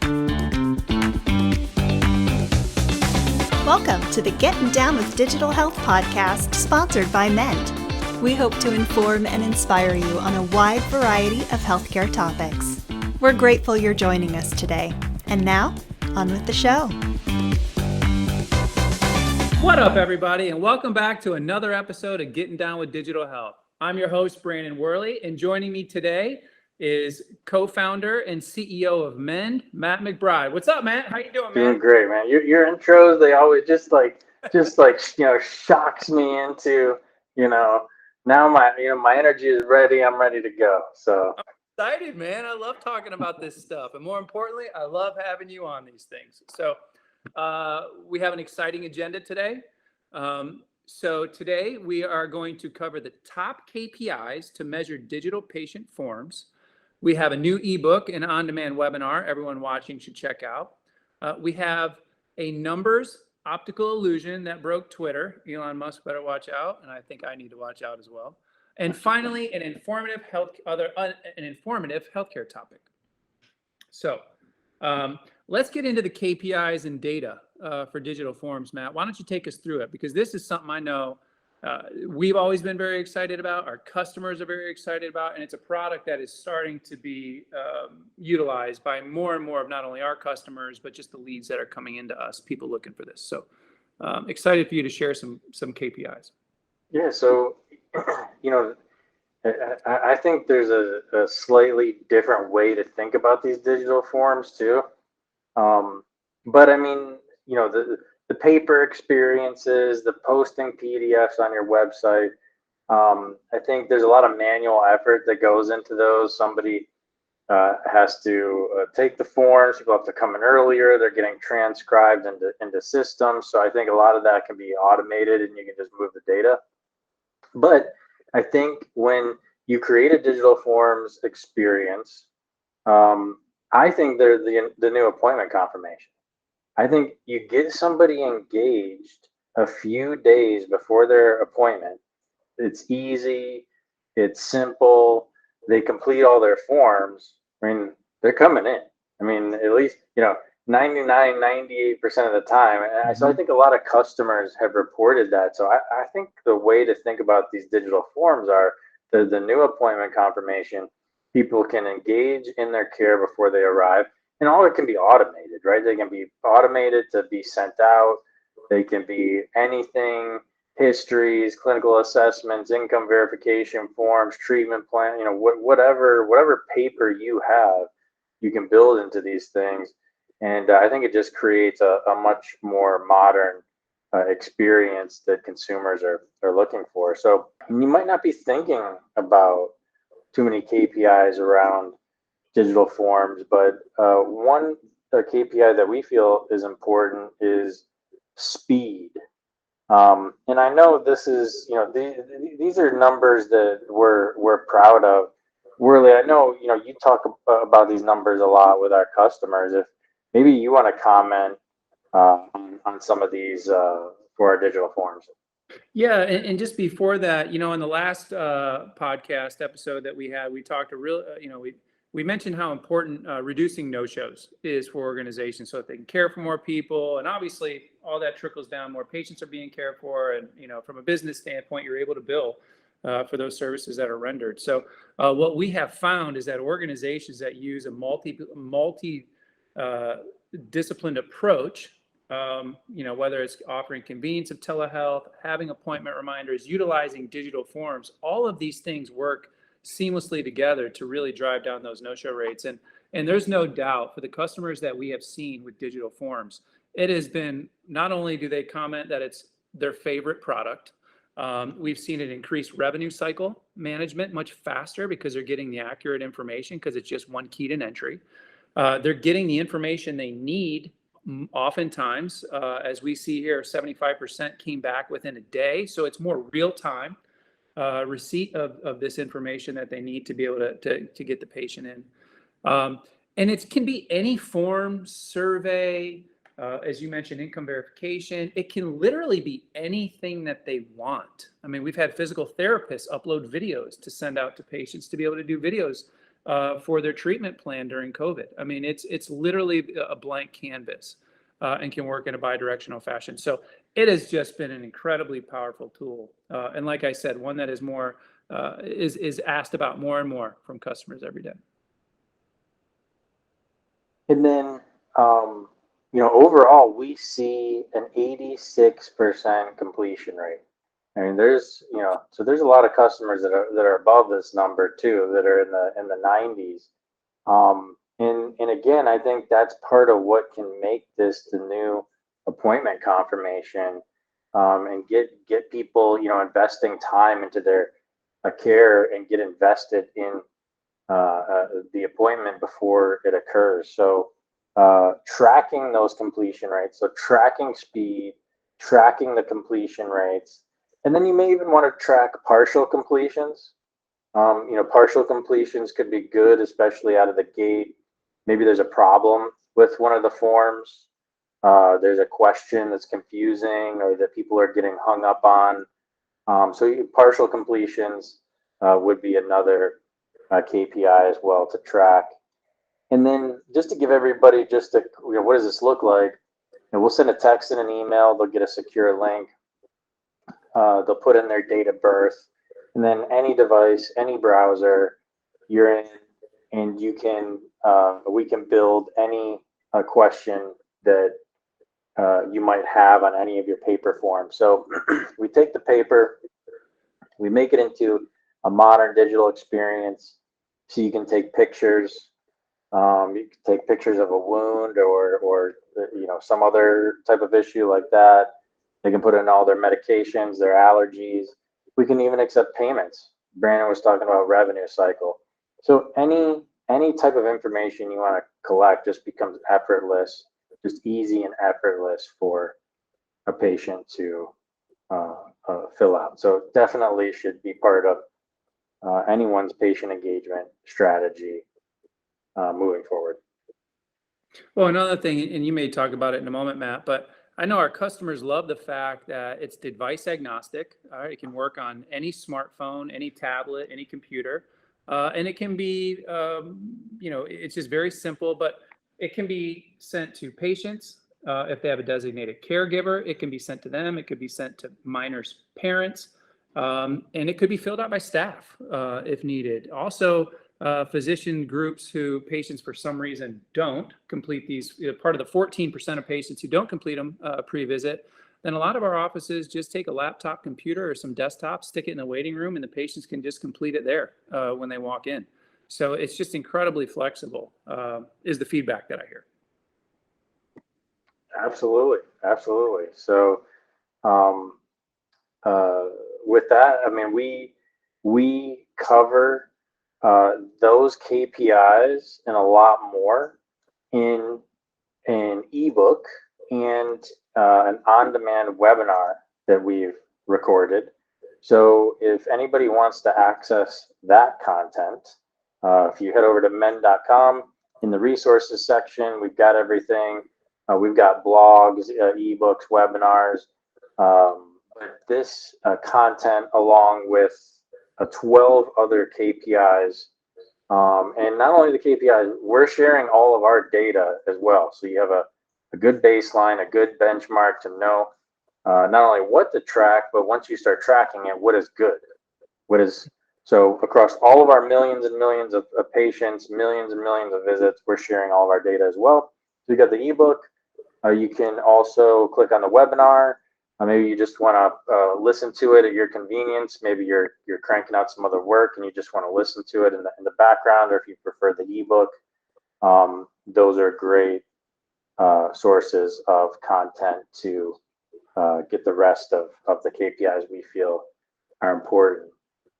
Welcome to the Getting Down with Digital Health podcast, sponsored by Mend. We hope to inform and inspire you on a wide variety of healthcare topics. We're grateful you're joining us today. And now, on with the show. What up, everybody, and welcome back to another episode of Getting Down with Digital Health. I'm your host, Brandon Worley, and joining me today is co-founder and CEO of Mend, Matt McBride. What's up, Matt? How you doing, man? Doing great, man. Your intros, they always just like shocks me into, now my energy is ready. I'm ready to go. So I'm excited, man. I love talking about this stuff, and more importantly, I love having you on these things. So we have an exciting agenda today. So today we are going to cover the top KPIs to measure digital patient forms. We have a new ebook and on-demand webinar everyone watching should check out. We have a numbers optical illusion that broke Twitter. Elon Musk better watch out, and I think I need to watch out as well. And finally, an informative healthcare topic. So let's get into the KPIs and data for digital forms, Matt. Why don't you take us through it? Because this is something I know we've always been very excited about, our customers are very excited about, and it's a product that is starting to be utilized by more and more of not only our customers, but just the leads that are coming into us, people looking for this. So excited for you to share some KPIs. Yeah, so, I think there's a slightly different way to think about these digital forms too. But I mean, the paper experiences, the posting PDFs on your website. I think there's a lot of manual effort that goes into those. Somebody has to take the forms. People have to come in earlier. They're getting transcribed into systems. So I think a lot of that can be automated, and you can just move the data. But I think when you create a digital forms experience, I think they're the new appointment confirmation. I think you get somebody engaged a few days before their appointment. It's easy, it's simple, they complete all their forms. I mean, they're coming in. I mean, at least, 98% of the time. And so I think a lot of customers have reported that. So I think the way to think about these digital forms are the new appointment confirmation. People can engage in their care before they arrive. And all it can be automated, right? They can be automated to be sent out. They can be anything, histories, clinical assessments, income verification forms, treatment plan, whatever paper you have, you can build into these things. And I think it just creates a much more modern experience that consumers are looking for. So you might not be thinking about too many KPIs around digital forms, but one KPI that we feel is important is speed. And I know this is, these are numbers that we're proud of. Worley, I know, you talk about these numbers a lot with our customers. If maybe you want to comment on some of these for our digital forms. Yeah, and just before that, in the last podcast episode that we had, we talked we mentioned how important reducing no-shows is for organizations so that they can care for more people. And obviously, all that trickles down. More patients are being cared for. And, from a business standpoint, you're able to bill for those services that are rendered. So what we have found is that organizations that use a multi-disciplined approach, whether it's offering convenience of telehealth, having appointment reminders, utilizing digital forms, all of these things work seamlessly together to really drive down those no-show rates. And there's no doubt for the customers that we have seen with digital forms, it has been, not only do they comment that it's their favorite product, we've seen it increase revenue cycle management much faster because they're getting the accurate information because it's just one keyed in entry. They're getting the information they need. Oftentimes, as we see here, 75% came back within a day. So it's more real time receipt of this information that they need to be able to get the patient in. And it can be any form, survey, as you mentioned, income verification. It can literally be anything that they want. I mean, we've had physical therapists upload videos to send out to patients to be able to do videos for their treatment plan during COVID. I mean, it's literally a blank canvas and can work in a bidirectional fashion. So it has just been an incredibly powerful tool. And like I said, one that is more is asked about more and more from customers every day. And then, overall, we see an 86% completion rate. I mean, so there's a lot of customers that are above this number too, that are in the 90s. And again, I think that's part of what can make this the new appointment confirmation, and get people, investing time into their care and get invested in the appointment before it occurs. So tracking those completion rates, so tracking speed, tracking the completion rates, and then you may even want to track partial completions. Partial completions could be good, especially out of the gate. Maybe there's a problem with one of the forms. There's a question that's confusing or that people are getting hung up on. So partial completions would be another KPI as well to track. And then just to give everybody what does this look like? And we'll send a text and an email. They'll get a secure link. They'll put in their date of birth, and then any device, any browser you're in, and we can build any question that you might have on any of your paper forms. So we take the paper, we make it into a modern digital experience, so you can take pictures. You can take pictures of a wound or some other type of issue like that. They can put in all their medications, their allergies. We can even accept payments. Brandon was talking about revenue cycle. So any type of information you want to collect just becomes effortless, just easy and effortless for a patient to fill out. So definitely should be part of anyone's patient engagement strategy moving forward. Well, another thing, and you may talk about it in a moment, Matt, but I know our customers love the fact that it's device agnostic. All right, it can work on any smartphone, any tablet, any computer, and it can be, it's just very simple. But it can be sent to patients if they have a designated caregiver. It can be sent to them. It could be sent to minors' parents, and it could be filled out by staff if needed. Also, physician groups who patients for some reason don't complete these, part of the 14% of patients who don't complete them pre-visit, then a lot of our offices just take a laptop computer or some desktops, stick it in the waiting room, and the patients can just complete it there when they walk in. So it's just incredibly flexible, is the feedback that I hear. Absolutely. So with that, I mean, we cover those KPIs and a lot more in an ebook and an on-demand webinar that we've recorded. So if anybody wants to access that content, if you head over to men.com, in the resources section, we've got everything. We've got blogs, ebooks, webinars. This content, along with 12 other KPIs, and not only the KPIs, we're sharing all of our data as well. So you have a good baseline, a good benchmark to know not only what to track, but once you start tracking it, what is good? So across all of our millions and millions of patients, millions and millions of visits, we're sharing all of our data as well. So you got the ebook. You can also click on the webinar. Maybe you just want to listen to it at your convenience. Maybe you're cranking out some other work and you just want to listen to it in the background, or if you prefer the ebook, those are great sources of content to get the rest of the KPIs we feel are important.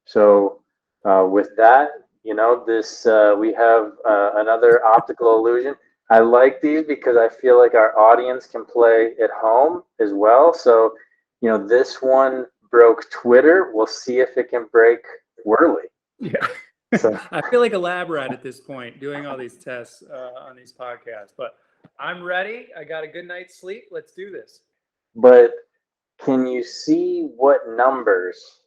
So with that, we have another optical illusion. I like these because I feel like our audience can play at home as well. So, this one broke Twitter. We'll see if it can break Whirly. Yeah. So. I feel like a lab rat at this point doing all these tests on these podcasts, but I'm ready. I got a good night's sleep. Let's do this. But can you see what numbers?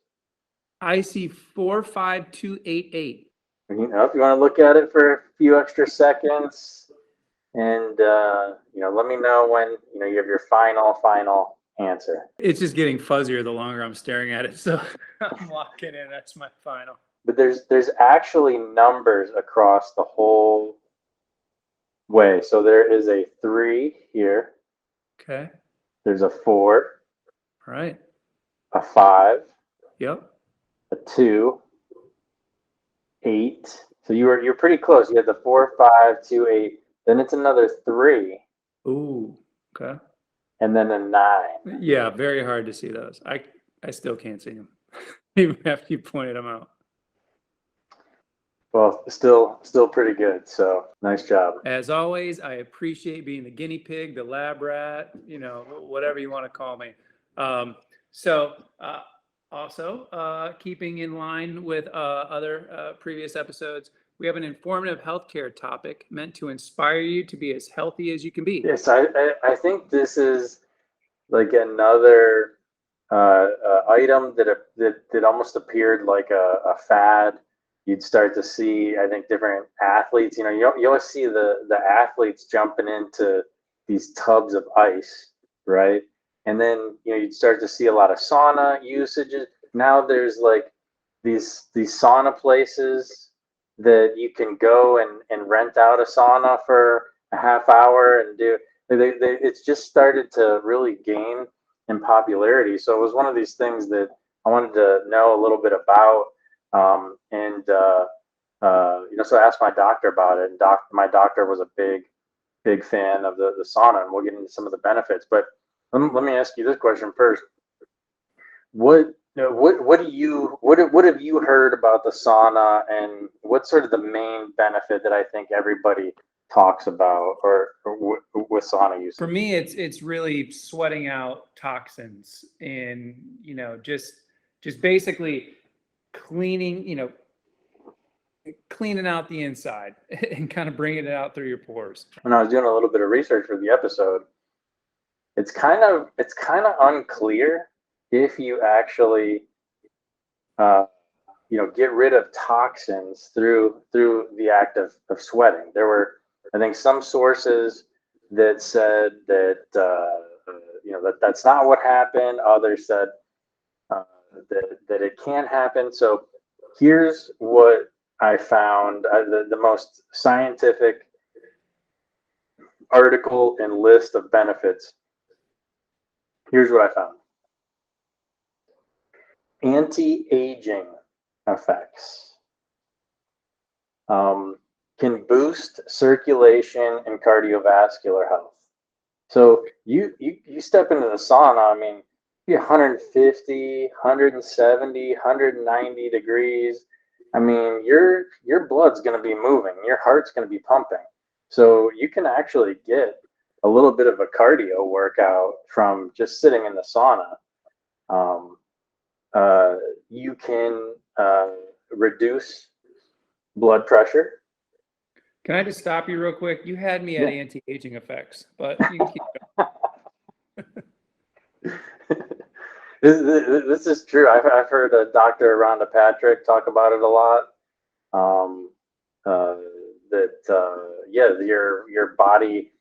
I see 45288. if you want to look at it for a few extra seconds, and let me know when you have your final answer. It's just getting fuzzier the longer I'm staring at it, so I'm locking in. That's my final. But there's actually numbers across the whole way. So there is a 3 here. Okay. There's a 4, All right. a 5, Yep. a 2, 8. So you're pretty close. You had the 4, 5, 2, 8. Then it's another 3. Ooh. Okay. And then a 9. Yeah, very hard to see those. I still can't see them, even after you pointed them out. Well, still pretty good. So nice job. As always, I appreciate being the guinea pig, the lab rat, whatever you want to call me. Also, keeping in line with other previous episodes, we have an informative healthcare topic meant to inspire you to be as healthy as you can be. Yes, I think this is like another item that almost appeared like a fad. You'd start to see, I think, different athletes. You always see the athletes jumping into these tubs of ice, right? And then you'd start to see a lot of sauna usages. Now there's like these sauna places that you can go and rent out a sauna for a half hour and do. It's just started to really gain in popularity. So it was one of these things that I wanted to know a little bit about. So I asked my doctor about it, and my doctor was a big fan of the sauna, and we'll get into some of the benefits. But let me ask you this question first. What have you heard about the sauna, and what's sort of the main benefit that I think everybody talks about or with sauna use? For me, it's really sweating out toxins and just basically cleaning out the inside and kind of bringing it out through your pores. When I was doing a little bit of research for the episode, it's kind of unclear if you actually get rid of toxins through the act of sweating. There were, I think, some sources that said that that's not what happened. Others said that it can happen. So here's what I found, the most scientific article and list of benefits. Here's what I found. Anti-aging effects can boost circulation and cardiovascular health. So you step into the sauna, I mean, be 150, 170, 190 degrees. I mean, your blood's going to be moving, your heart's going to be pumping. So you can actually get a little bit of a cardio workout from just sitting in the sauna. You can reduce blood pressure. Can I just stop you real quick? You had me at anti-aging effects, but you can keep going. This is true. I've heard Dr. Rhonda Patrick talk about it a lot. Your body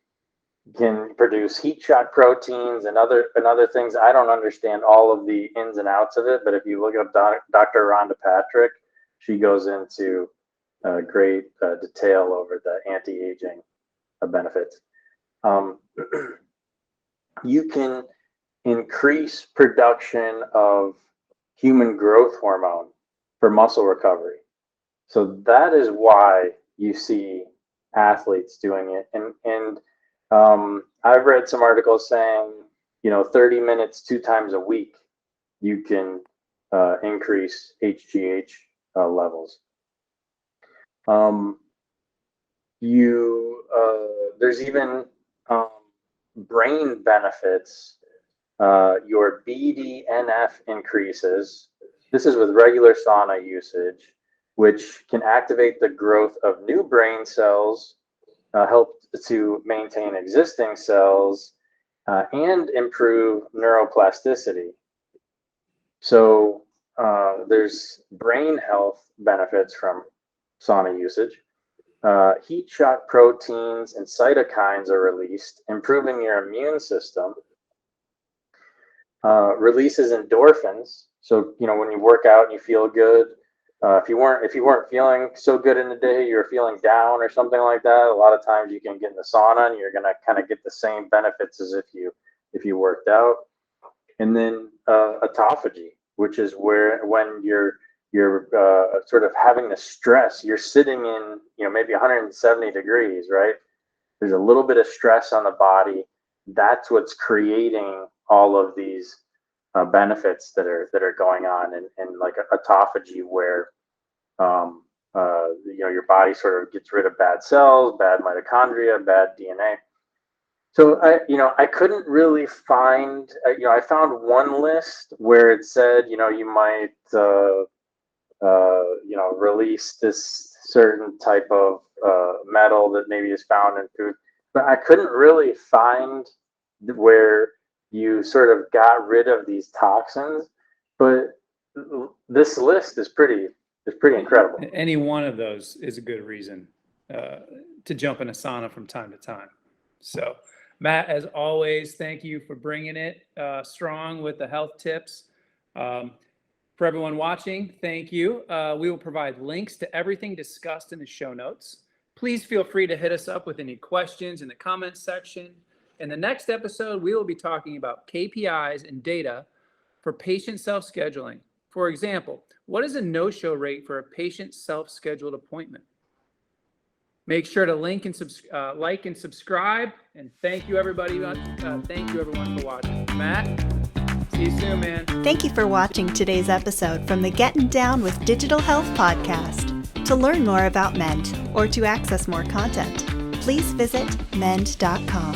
can produce heat shock proteins and other things. I don't understand all of the ins and outs of it, but if you look up Dr. Rhonda Patrick, she goes into great detail over the anti-aging benefits. You can increase production of human growth hormone for muscle recovery. So that is why you see athletes doing it. And I've read some articles saying, 30 minutes 2 times a week, you can increase HGH levels. There's even brain benefits. Your BDNF increases. This is with regular sauna usage, which can activate the growth of new brain cells, help to maintain existing cells, and improve neuroplasticity. So there's brain health benefits from sauna usage. Heat shock proteins and cytokines are released, improving your immune system. Releases endorphins. So, when you work out and you feel good, if you weren't feeling so good in the day, you're feeling down or something like that, a lot of times you can get in the sauna and you're going to kind of get the same benefits as if you worked out. And then autophagy, which is when you're sort of having the stress, you're sitting in, maybe 170 degrees, right? There's a little bit of stress on the body. That's what's creating all of these benefits that are going on, and like autophagy, where your body sort of gets rid of bad cells, bad mitochondria, bad DNA. So I couldn't really find, I found one list where it said, you might, release this certain type of metal that maybe is found in food, but I couldn't really find where you sort of got rid of these toxins. But this list is pretty incredible. Any one of those is a good reason to jump in a sauna from time to time. So, Matt, as always, thank you for bringing it strong with the health tips. For everyone watching, thank you. We will provide links to everything discussed in the show notes. Please feel free to hit us up with any questions in the comments section. In the next episode, we will be talking about KPIs and data for patient self-scheduling. For example, what is a no-show rate for a patient self-scheduled appointment? Make sure to like and subscribe. And thank you, everybody. Thank you, everyone, for watching. Matt, see you soon, man. Thank you for watching today's episode from the Getting Down with Digital Health podcast. To learn more about Mend or to access more content, please visit mend.com.